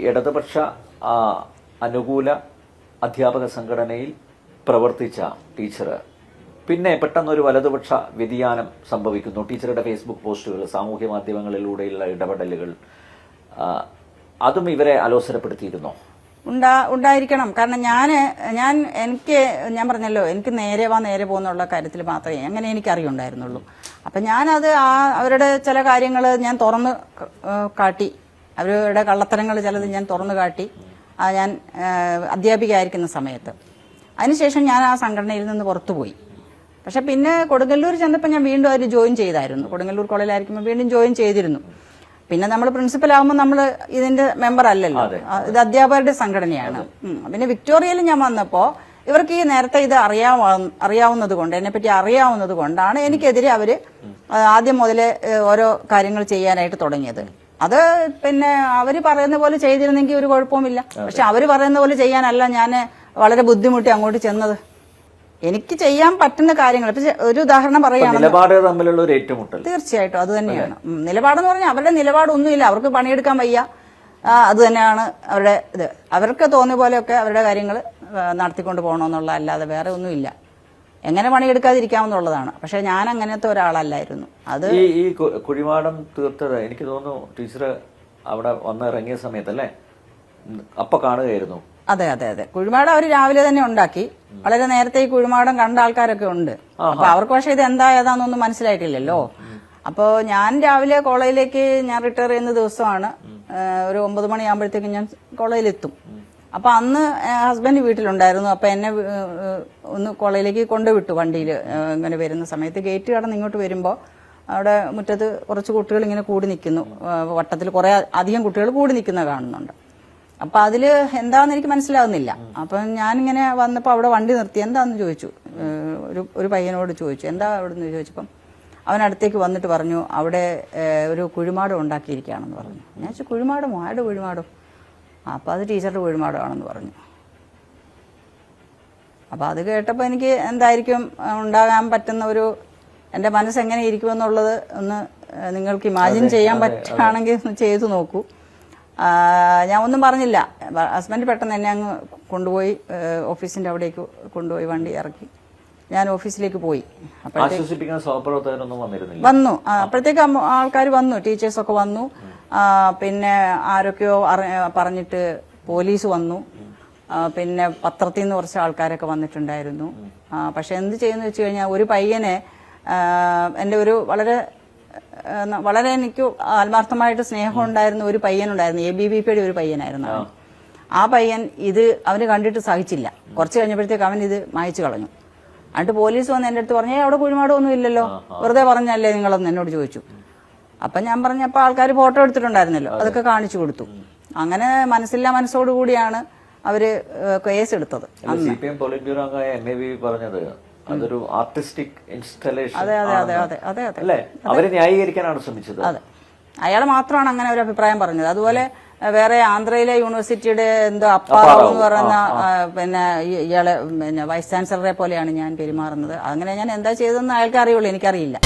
ഇടതുപക്ഷ അനുകൂല അധ്യാപക സംഘടനയിൽ പ്രവർത്തിച്ച ടീച്ചർ പിന്നെ പെട്ടെന്നൊരു വലതുപക്ഷ വ്യതിയാനം സംഭവിക്കുന്നു. ടീച്ചറുടെ ഫേസ്ബുക്ക് പോസ്റ്റുകൾ, സാമൂഹ്യ മാധ്യമങ്ങളിലൂടെയുള്ള ഇടപെടലുകൾ, അതും ഇവരെ അലോസരപ്പെടുത്തിയിരുന്നോ? ഉണ്ടായിരിക്കണം. കാരണം ഞാൻ പറഞ്ഞല്ലോ, എനിക്ക് നേരെ പോകുന്നുള്ള കാര്യത്തിൽ മാത്രമേ അങ്ങനെ എനിക്ക് അറിയുണ്ടായിരുന്നുള്ളൂ. അപ്പം ഞാനത് അവരുടെ ചില കാര്യങ്ങൾ ഞാൻ തുറന്ന് കാട്ടി, അവരുടെ കള്ളത്തരങ്ങൾ ചിലത് ഞാൻ തുറന്നു കാട്ടി. ഞാൻ അധ്യാപികയായിരിക്കുന്ന സമയത്ത് അതിനുശേഷം ഞാൻ ആ സംഘടനയിൽ നിന്ന് പുറത്തുപോയി. പക്ഷെ പിന്നെ കൊടുങ്ങല്ലൂർ ചെന്നപ്പോൾ ഞാൻ വീണ്ടും അതിൽ ജോയിൻ ചെയ്തായിരുന്നു. കൊടുങ്ങല്ലൂർ കോളേജിലായിരിക്കുമ്പോൾ വീണ്ടും ജോയിൻ ചെയ്തിരുന്നു. പിന്നെ നമ്മൾ പ്രിൻസിപ്പൽ ആകുമ്പോൾ നമ്മൾ ഇതിന്റെ മെമ്പർ അല്ലല്ലോ, ഇത് അധ്യാപകരുടെ സംഘടനയാണ്. പിന്നെ വിക്ടോറിയയിൽ ഞാൻ വന്നപ്പോൾ ഇവർക്ക് ഈ നേരത്തെ ഇത് അറിയാവുന്നത് കൊണ്ട്, എന്നെപ്പറ്റി അറിയാവുന്നത് കൊണ്ടാണ് എനിക്കെതിരെ അവര് ആദ്യം മുതലേ ഓരോ കാര്യങ്ങൾ ചെയ്യാനായിട്ട് തുടങ്ങിയത്. അത് പിന്നെ അവര് പറയുന്ന പോലെ ചെയ്തിരുന്നെങ്കിൽ ഒരു കുഴപ്പവുമില്ല. പക്ഷെ അവര് പറയുന്ന പോലെ ചെയ്യാനല്ല ഞാൻ വളരെ ബുദ്ധിമുട്ടി അങ്ങോട്ട് ചെന്നത്. എനിക്ക് ചെയ്യാൻ പറ്റുന്ന കാര്യങ്ങൾ, ഒരു ഉദാഹരണം പറയുകയാണെങ്കിൽ തീർച്ചയായിട്ടും അത് തന്നെയാണ് നിലപാടെന്ന് പറഞ്ഞാൽ. അവരുടെ നിലപാടൊന്നുമില്ല, അവർക്ക് പണിയെടുക്കാൻ വയ്യ, അത് തന്നെയാണ് അവരുടെ ഇത്. അവർക്ക് തോന്നിയ പോലെയൊക്കെ അവരുടെ കാര്യങ്ങൾ നടത്തിക്കൊണ്ട് പോകണമെന്നുള്ള അല്ലാതെ വേറെ ഒന്നുമില്ല. എങ്ങനെ പണിയെടുക്കാതിരിക്കാമെന്നുള്ളതാണ്. പക്ഷെ ഞാൻ അങ്ങനത്തെ ഒരാളല്ലായിരുന്നു. അത് ഈ കുഴിമാടം തീർത്തത് എനിക്ക് തോന്നുന്നു ടീച്ചർ അവിടെ വന്നിറങ്ങിയ സമയത്തല്ലേ, അപ്പൊ കാണുകയായിരുന്നു. അതെ അതെ അതെ കുഴിമാടം അവർ രാവിലെ തന്നെ ഉണ്ടാക്കി. വളരെ നേരത്തെ ഈ കുഴിമാടം കണ്ട ആൾക്കാരൊക്കെ ഉണ്ട്. അപ്പൊ അവർക്ക് പക്ഷെ ഇത് എന്താ ഏതാന്നൊന്നും മനസ്സിലായിട്ടില്ലല്ലോ. അപ്പോ ഞാൻ രാവിലെ കോളേജിലേക്ക് ഞാൻ റിട്ടയർ ചെയ്യുന്ന ദിവസമാണ്. ഒരു 9 മണിയാകുമ്പോഴത്തേക്കും ഞാൻ കോളേജിലെത്തും. അപ്പൊ അന്ന് ഹസ്ബൻഡ് വീട്ടിലുണ്ടായിരുന്നു. അപ്പൊ എന്നെ ഒന്ന് കോളേജിലേക്ക് കൊണ്ടുവിട്ടു വണ്ടിയിൽ. ഇങ്ങനെ വരുന്ന സമയത്ത് ഗേറ്റ് കടന്ന് ഇങ്ങോട്ട് വരുമ്പോൾ അവിടെ മുറ്റത്ത് കുറച്ച് കുട്ടികൾ ഇങ്ങനെ കൂടി നിൽക്കുന്നു. വട്ടത്തിൽ കുറെ അധികം കുട്ടികൾ കൂടി നിൽക്കുന്നത് കാണുന്നുണ്ട്. അപ്പൊ അതില് എന്താന്ന് എനിക്ക് മനസ്സിലാകുന്നില്ല. അപ്പൊ ഞാനിങ്ങനെ വന്നപ്പോൾ അവിടെ വണ്ടി നിർത്തി. എന്താന്ന് ചോദിച്ചു, ഒരു പയ്യനോട് ചോദിച്ചു, എന്താ അവിടെ നിന്ന് ചോദിച്ചപ്പം അവനടുത്തേക്ക് വന്നിട്ട് പറഞ്ഞു, അവിടെ ഒരു കുഴിമാടം ഉണ്ടാക്കിയിരിക്കുകയാണെന്ന് പറഞ്ഞു. ഞാൻ ചോദിച്ചു, കുഴിമാടമോ? ആരുടെ കുഴിമാടം? അപ്പൊ അത് ടീച്ചറുടെ കുഴിമാടമാണെന്ന് പറഞ്ഞു. അപ്പൊ അത് കേട്ടപ്പോൾ എനിക്ക് എന്തായിരിക്കും ഉണ്ടാകാൻ പറ്റുന്ന ഒരു, എന്റെ മനസ്സ് എങ്ങനെ ഇരിക്കുമെന്നുള്ളത് ഒന്ന് നിങ്ങൾക്ക് ഇമാജിൻ ചെയ്യാൻ പറ്റുകയാണെങ്കിൽ ഒന്ന് ചെയ്തു നോക്കൂ. ഞാൻ ഒന്നും പറഞ്ഞില്ല. ഹസ്ബൻഡ് പെട്ടെന്ന് എന്നെ അങ്ങ് കൊണ്ടുപോയി ഓഫീസിന്റെ അവിടേക്ക് കൊണ്ടുപോയി വണ്ടി ഇറക്കി. ഞാൻ ഓഫീസിലേക്ക് പോയി. വന്നു. അപ്പോഴത്തേക്ക് ആൾക്കാർ വന്നു, ടീച്ചേഴ്സൊക്കെ വന്നു. പിന്നെ ആരൊക്കെയോ പറഞ്ഞിട്ട് പോലീസ് വന്നു. പിന്നെ പത്രത്തിൽ നിന്ന് കുറച്ച് ആൾക്കാരൊക്കെ വന്നിട്ടുണ്ടായിരുന്നു. പക്ഷെ എന്ത് ചെയ്യുന്നു വെച്ച് കഴിഞ്ഞാൽ, ഒരു പയ്യനെ, എൻ്റെ ഒരു വളരെ എനിക്ക് ആത്മാർത്ഥമായിട്ട് സ്നേഹം ഉണ്ടായിരുന്ന ഒരു പയ്യനുണ്ടായിരുന്നു. ABVPയുടെ ഒരു പയ്യനായിരുന്നു. ആ പയ്യൻ ഇത് അവന് കണ്ടിട്ട് സഹിച്ചില്ല. കുറച്ച് കഴിഞ്ഞപ്പോഴത്തേക്ക് അവൻ ഇത് മായ്ച്ചു കളഞ്ഞു. എന്നിട്ട് പോലീസ് വന്ന് എൻ്റെ അടുത്ത് പറഞ്ഞു, അവിടെ കുഴിമാടമൊന്നും ഇല്ലല്ലോ, വെറുതെ പറഞ്ഞല്ലേ നിങ്ങളെന്ന് എന്നോട് ചോദിച്ചു. അപ്പൊ ഞാൻ പറഞ്ഞപ്പോൾ ആൾക്കാർ ഫോട്ടോ എടുത്തിട്ടുണ്ടായിരുന്നല്ലോ, അതൊക്കെ കാണിച്ചു കൊടുത്തു. അങ്ങനെ മനസ്സില്ലാ മനസ്സോടുകൂടിയാണ് അവര് കേസ് എടുത്തത്. അതൊരു ആർട്ടിസ്റ്റിക് ഇൻസ്റ്റലേഷൻ. അതെ അതെ അതെ അതെ അതെ അതെ അല്ലേ, അവരെ ന്യായീകരിക്കാനാണ് ശ്രമിച്ചത്. അതെ, അയാൾ മാത്രമാണ് അങ്ങനെ ഒരു അഭിപ്രായം പറഞ്ഞത്. അതുപോലെ വേറെ ആന്ധ്രയിലെ യൂണിവേഴ്സിറ്റിയുടെ എന്തോ അപ്പാറാവ് എന്ന് പറയുന്ന പിന്നെ ഇയാളെ പിന്നെ വൈസ് ചാൻസലറെ പോലെയാണ് ഞാൻ പെരുമാറുന്നത്. അങ്ങനെ ഞാൻ എന്താ ചെയ്തതെന്ന് അയാൾക്ക് അറിയുള്ളൂ, എനിക്കറിയില്ല.